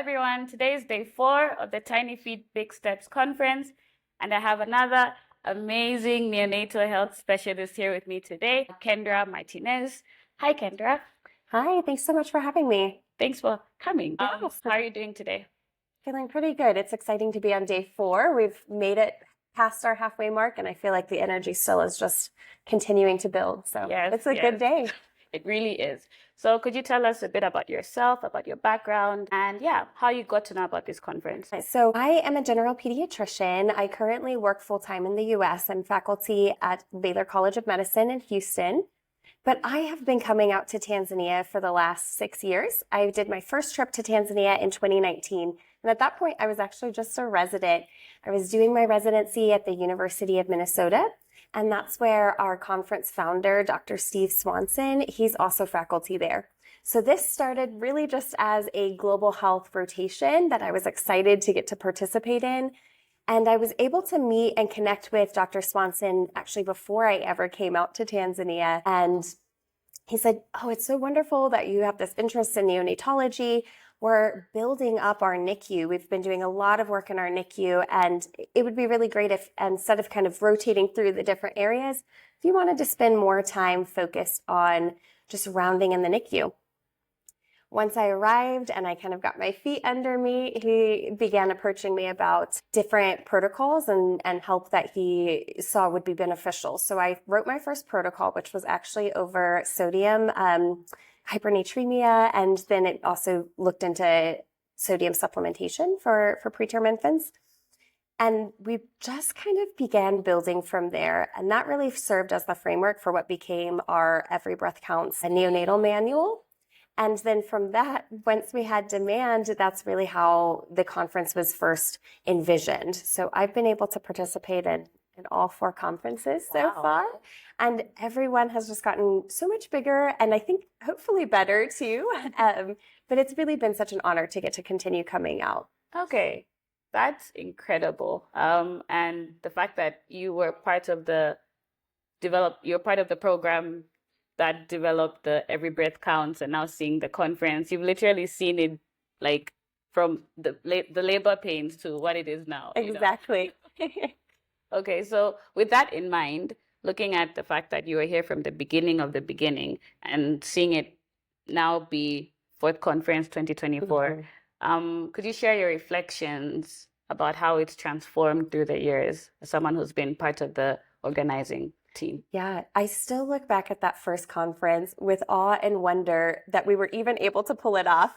everyone. Today is day 4 of the Tiny Feet Big Steps conference, and I have another amazing neonatal health specialist here with me today, Kendra Martinez. Hi, Kendra. Hi, thanks so much for having me. Thanks for coming. Yes. How are you doing today? Feeling pretty good. It's exciting to be on day 4. We've made it past our halfway mark, and I feel like the energy still is just continuing to build. So it's a good day. It really is. So could you tell us a bit about yourself, about your background, and how you got to know about this conference? So I am a general pediatrician. I currently work full-time in the U.S. I'm faculty at Baylor College of Medicine in Houston. But I have been coming out to Tanzania for the last 6 years. I did my first trip to Tanzania in 2019. And at that point, I was actually just a resident. I was doing my residency at the University of Minnesota. And that's where our conference founder, Dr. Steve Swanson, he's also faculty there. So this started really just as a global health rotation that I was excited to get to participate in. And I was able to meet and connect with Dr. Swanson actually before I ever came out to Tanzania. And he said, "Oh, it's so wonderful that you have this interest in neonatology. We're building up our NICU. We've been doing a lot of work in our NICU, and it would be really great if, instead of kind of rotating through the different areas, if you wanted to spend more time focused on just rounding in the NICU." Once I arrived and I kind of got my feet under me, he began approaching me about different protocols and help that he saw would be beneficial. So I wrote my first protocol, which was actually over sodium hypernatremia, and then it also looked into sodium supplementation for preterm infants. And we just kind of began building from there. And that really served as the framework for what became our Every Breath Counts, a neonatal manual. And then from that, once we had demand, that's really how the conference was first envisioned. So I've been able to participate in all 4 conferences so far. And everyone has just gotten so much bigger, and I think hopefully better too. But it's really been such an honor to get to continue coming out. Okay, that's incredible. And the fact that you were part of you're part of the program that developed the Every Breath Counts, and now seeing the conference, you've literally seen it like from the labor pains to what it is now. Exactly. Okay, so with that in mind, looking at the fact that you were here from the beginning of the beginning and seeing it now be 4th conference 2024, could you share your reflections about how it's transformed through the years as someone who's been part of the organizing team? Yeah, I still look back at that first conference with awe and wonder that we were even able to pull it off,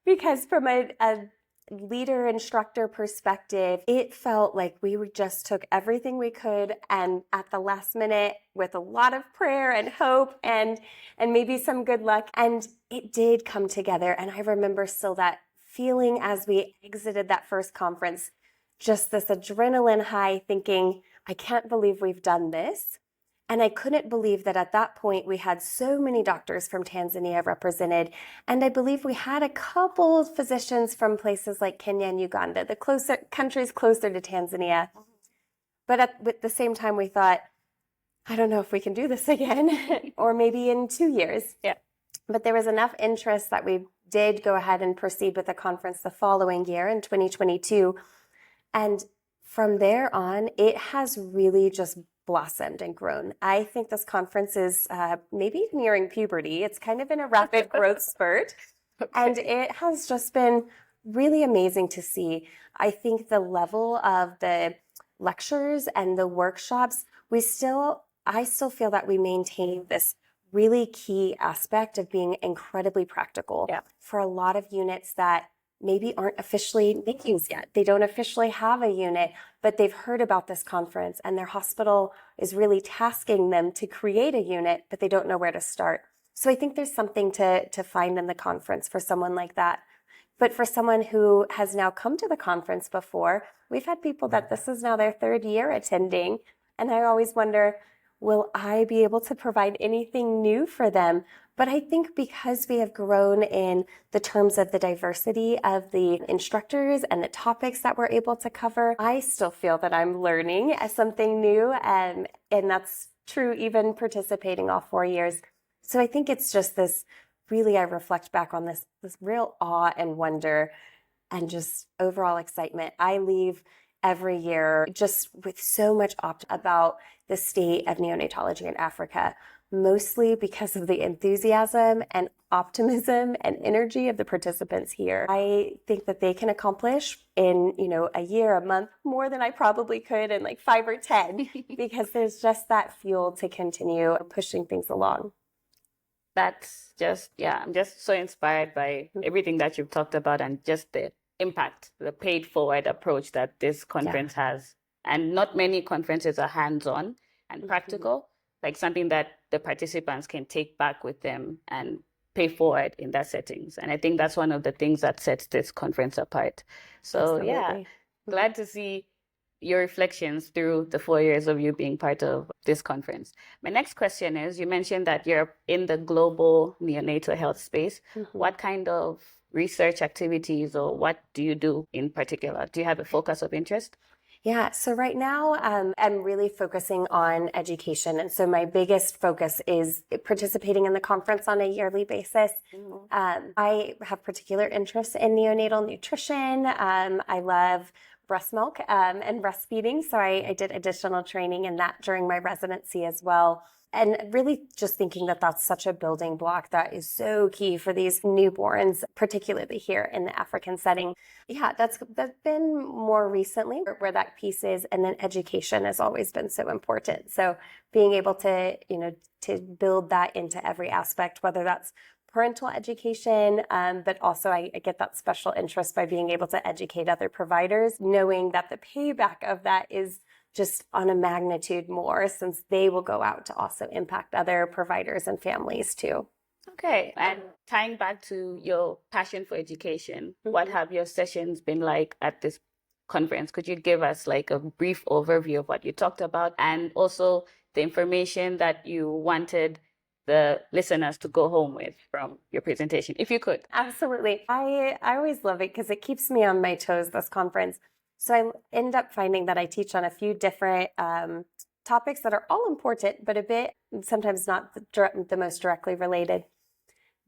because from a leader instructor perspective, it felt like we just took everything we could, and at the last minute, with a lot of prayer and hope and maybe some good luck, and it did come together. And I remember still that feeling as we exited that first conference, just this adrenaline high, thinking, I can't believe we've done this. And I couldn't believe that at that point we had so many doctors from Tanzania represented. And I believe we had a couple of physicians from places like Kenya and Uganda, the countries closer to Tanzania. But at the same time, we thought, I don't know if we can do this again, or maybe in 2 years. Yeah. But there was enough interest that we did go ahead and proceed with the conference the following year in 2022. And from there on, it has really just blossomed and grown. I think this conference is maybe nearing puberty. It's kind of in a rapid growth spurt. Okay. And it has just been really amazing to see. I think the level of the lectures and the workshops, I still feel that we maintain this really key aspect of being incredibly practical. Yeah. For a lot of units that maybe aren't officially NICUs yet. They don't officially have a unit, but they've heard about this conference, and their hospital is really tasking them to create a unit, but they don't know where to start. So I think there's something to find in the conference for someone like that. But for someone who has now come to the conference before, we've had people that this is now their 3rd year attending, and I always wonder, will I be able to provide anything new for them? But I think because we have grown in the terms of the diversity of the instructors and the topics that we're able to cover, I still feel that I'm learning as something new. And that's true even participating all 4 years. So I think it's just this, really, I reflect back on this real awe and wonder and just overall excitement. I leave every year just with so much optimism about the state of neonatology in Africa, mostly because of the enthusiasm and optimism and energy of the participants here. I think that they can accomplish in, a year, a month, more than I probably could in like 5 or 10, because there's just that fuel to continue pushing things along. That's just, yeah, I'm just so inspired by everything that you've talked about and just the impact, the paid forward approach that this conference has. And not many conferences are hands-on and practical, like something that the participants can take back with them and pay forward in that settings. And I think that's one of the things that sets this conference apart. So yeah, glad to see your reflections through the 4 years of you being part of this conference. My next question is, you mentioned that you're in the global neonatal health space. What kind of research activities or what do you do in particular? Do you have a focus of interest? Yeah, so right now I'm really focusing on education. And so my biggest focus is participating in the conference on a yearly basis. I have particular interest in neonatal nutrition. I love breast milk and breastfeeding. So I did additional training in that during my residency as well. And really just thinking that that's such a building block that is so key for these newborns, particularly here in the African setting. Yeah, that's been more recently where that piece is. And then education has always been so important. So being able to, to build that into every aspect, whether that's parental education, but also I get that special interest by being able to educate other providers, knowing that the payback of that is just on a magnitude more, since they will go out to also impact other providers and families too. Okay. And tying back to your passion for education, what have your sessions been like at this conference? Could you give us like a brief overview of what you talked about and also the information that you wanted the listeners to go home with from your presentation, if you could? Absolutely. I always love it because it keeps me on my toes, this conference. So I end up finding that I teach on a few different topics that are all important, but a bit sometimes not the most directly related.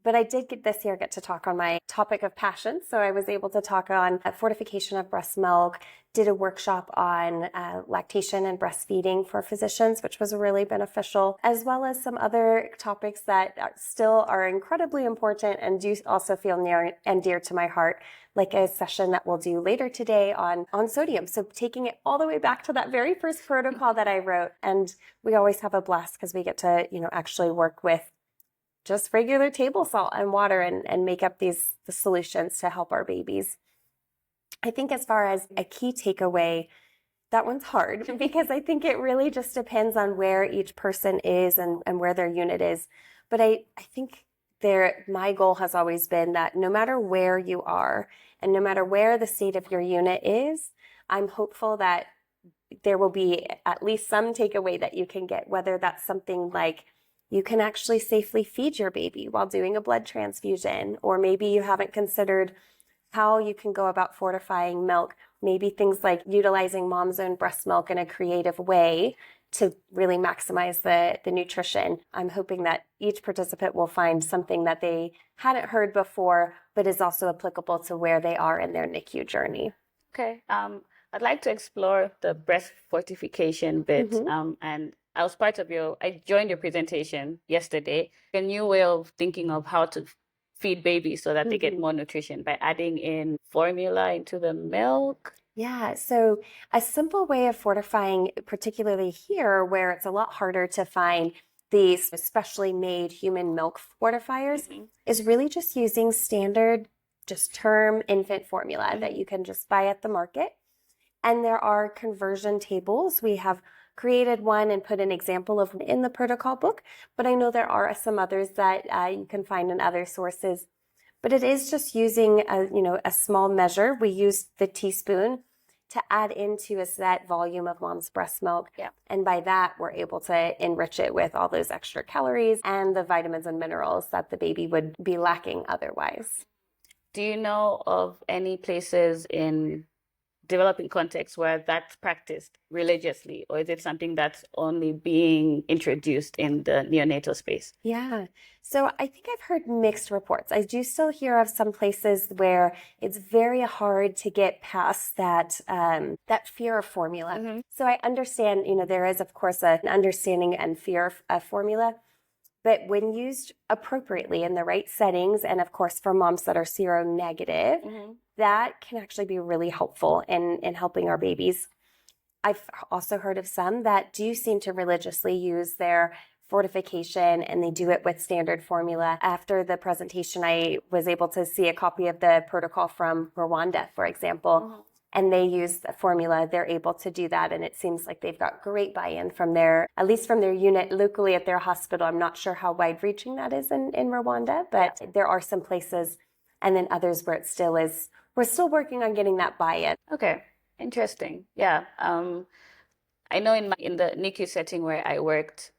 But I did get to talk on my topic of passion. So I was able to talk on fortification of breast milk, did a workshop on lactation and breastfeeding for physicians, which was really beneficial, as well as some other topics that still are incredibly important and do also feel near and dear to my heart, like a session that we'll do later today on sodium. So taking it all the way back to that very first protocol that I wrote. And we always have a blast because we get to, actually work with just regular table salt and water and make up the solutions to help our babies. I think as far as a key takeaway, that one's hard because I think it really just depends on where each person is and where their unit is. But I think my goal has always been that no matter where you are and no matter where the state of your unit is, I'm hopeful that there will be at least some takeaway that you can get, whether that's something like you can actually safely feed your baby while doing a blood transfusion, or maybe you haven't considered how you can go about fortifying milk, maybe things like utilizing mom's own breast milk in a creative way to really maximize the nutrition. I'm hoping that each participant will find something that they hadn't heard before, but is also applicable to where they are in their NICU journey. Okay. I'd like to explore the breast fortification bit. And I joined your presentation yesterday, a new way of thinking of how to feed babies so that they get more nutrition by adding in formula into the milk. Yeah, so a simple way of fortifying, particularly here where it's a lot harder to find these specially made human milk fortifiers, is really just using standard, just term infant formula that you can just buy at the market. And there are conversion tables. We have created one and put an example of in the protocol book, but I know there are some others that you can find in other sources. But it is just using a small measure. We use the teaspoon to add into a set volume of mom's breast milk. Yeah. And by that, we're able to enrich it with all those extra calories and the vitamins and minerals that the baby would be lacking otherwise. Do you know of any places in developing contexts where that's practiced religiously, or is it something that's only being introduced in the neonatal space? Yeah. So I think I've heard mixed reports. I do still hear of some places where it's very hard to get past that that fear of formula. Mm-hmm. So I understand, there is of course an understanding and fear of formula, but when used appropriately in the right settings, and of course for moms that are seronegative, Mm-hmm. that can actually be really helpful in helping our babies. I've also heard of some that do seem to religiously use their fortification, and they do it with standard formula. After the presentation, I was able to see a copy of the protocol from Rwanda, for example. Mm-hmm. And they use the formula. They're able to do that, and it seems like they've got great buy-in from at least from their unit locally at their hospital. I'm not sure how wide-reaching that is in Rwanda, but there are some places, and then others where it still is. We're still working on getting that buy-in. Okay, interesting. Yeah. I know in the NICU setting where I worked,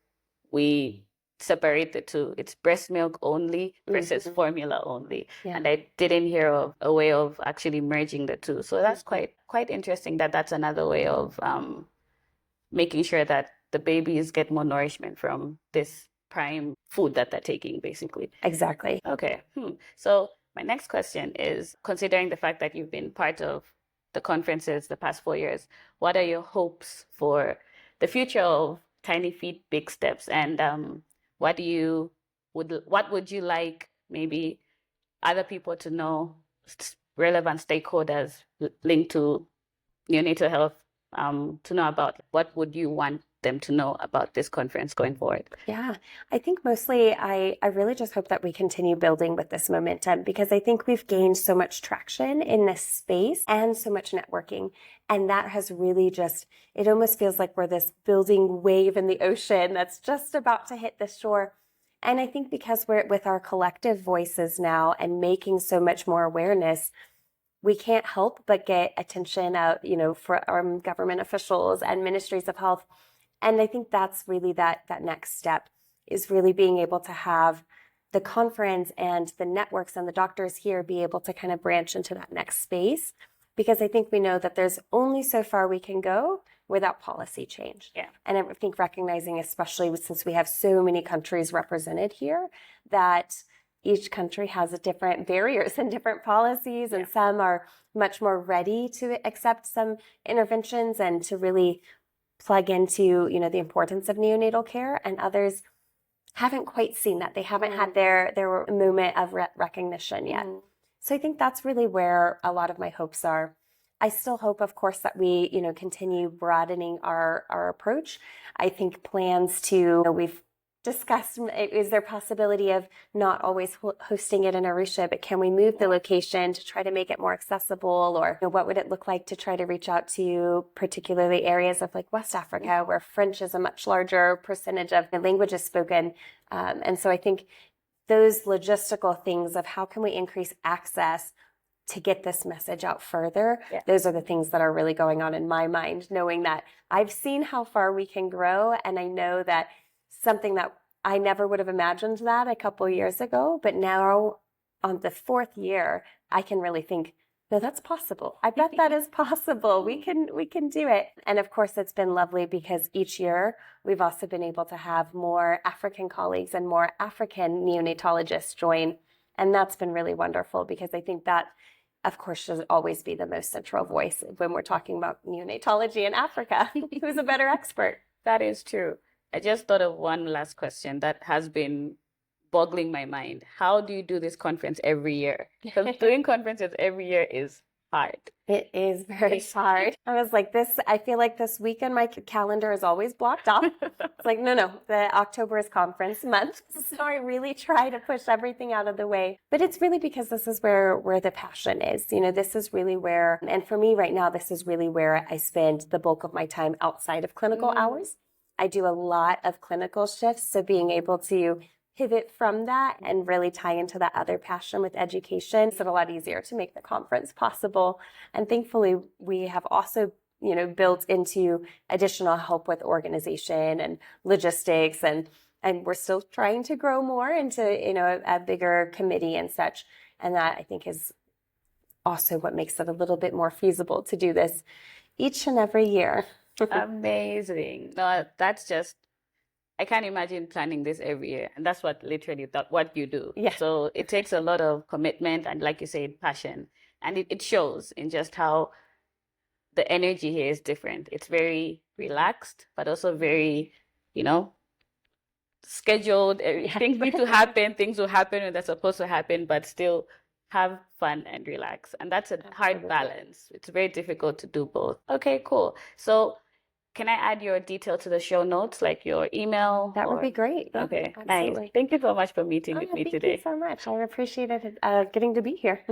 we separate the two. It's breast milk only versus formula only. Yeah. And I didn't hear of a way of actually merging the two. So that's quite interesting that that's another way of making sure that the babies get more nourishment from this prime food that they're taking, basically. Exactly. Okay. So my next question is, considering the fact that you've been part of the conferences the past 4 years, what are your hopes for the future of Tiny Feet, Big Steps? And what would you like maybe other people to know, relevant stakeholders linked to neonatal health, to know about? What would you want them to know about this conference going forward? Yeah, I think mostly I really just hope that we continue building with this momentum, because I think we've gained so much traction in this space and so much networking. And that has really it almost feels like we're this building wave in the ocean that's just about to hit the shore. And I think because we're with our collective voices now and making so much more awareness, we can't help but get attention out, for our government officials and ministries of health. And I think that's really that next step, is really being able to have the conference and the networks and the doctors here be able to kind of branch into that next space. Because I think we know that there's only so far we can go without policy change. Yeah. And I think recognizing, especially since we have so many countries represented here, that each country has different barriers and different policies, and some are much more ready to accept some interventions and to really plug into, the importance of neonatal care, and others haven't quite seen that. They haven't had their moment of recognition yet. So I think that's really where a lot of my hopes are. I still hope, of course, that we, continue broadening our approach. I think plans we've discussed, is there possibility of not always hosting it in Arusha, but can we move the location to try to make it more accessible? Or what would it look like to try to reach out to particularly areas of like West Africa, where French is a much larger percentage of the languages spoken? And so I think those logistical things of how can we increase access to get this message out further, those are the things that are really going on in my mind, knowing that I've seen how far we can grow, and I know that something that I never would have imagined that a couple years ago, but now on the 4th year, I can really think, no, that's possible. I bet that is possible. We can do it. And of course, it's been lovely because each year we've also been able to have more African colleagues and more African neonatologists join. And that's been really wonderful, because I think that, of course, should always be the most central voice when we're talking about neonatology in Africa. Who's a better expert? That is true. I just thought of one last question that has been boggling my mind. How do you do this conference every year? Because doing conferences every year is hard. It is very hard. I was like, I feel like this weekend my calendar is always blocked off. It's like, no, the October is conference month. So I really try to push everything out of the way. But it's really because this is where the passion is. This is really where, and for me right now, this is really where I spend the bulk of my time outside of clinical hours. I do a lot of clinical shifts, so being able to pivot from that and really tie into that other passion with education makes it a lot easier to make the conference possible. And thankfully, we have also, built into additional help with organization and logistics, and we're still trying to grow more into, a bigger committee and such. And that, I think, is also what makes it a little bit more feasible to do this each and every year. Amazing. No, that's just, I can't imagine planning this every year. And that's what literally what you do. Yeah. So it takes a lot of commitment and, like you said, passion. And it shows in just how the energy here is different. It's very relaxed, but also very, you know, scheduled. Things need to happen. Things will happen when they're supposed to happen, but still have fun and relax. And that's a hard Absolutely. balance. It's very difficult to do both. Okay, cool. So can I add your detail to the show notes, like your email? That would be great. Yeah, Okay, nice. absolutely. Thank you so much for meeting with me Thank today. you so much. I appreciated getting to be here.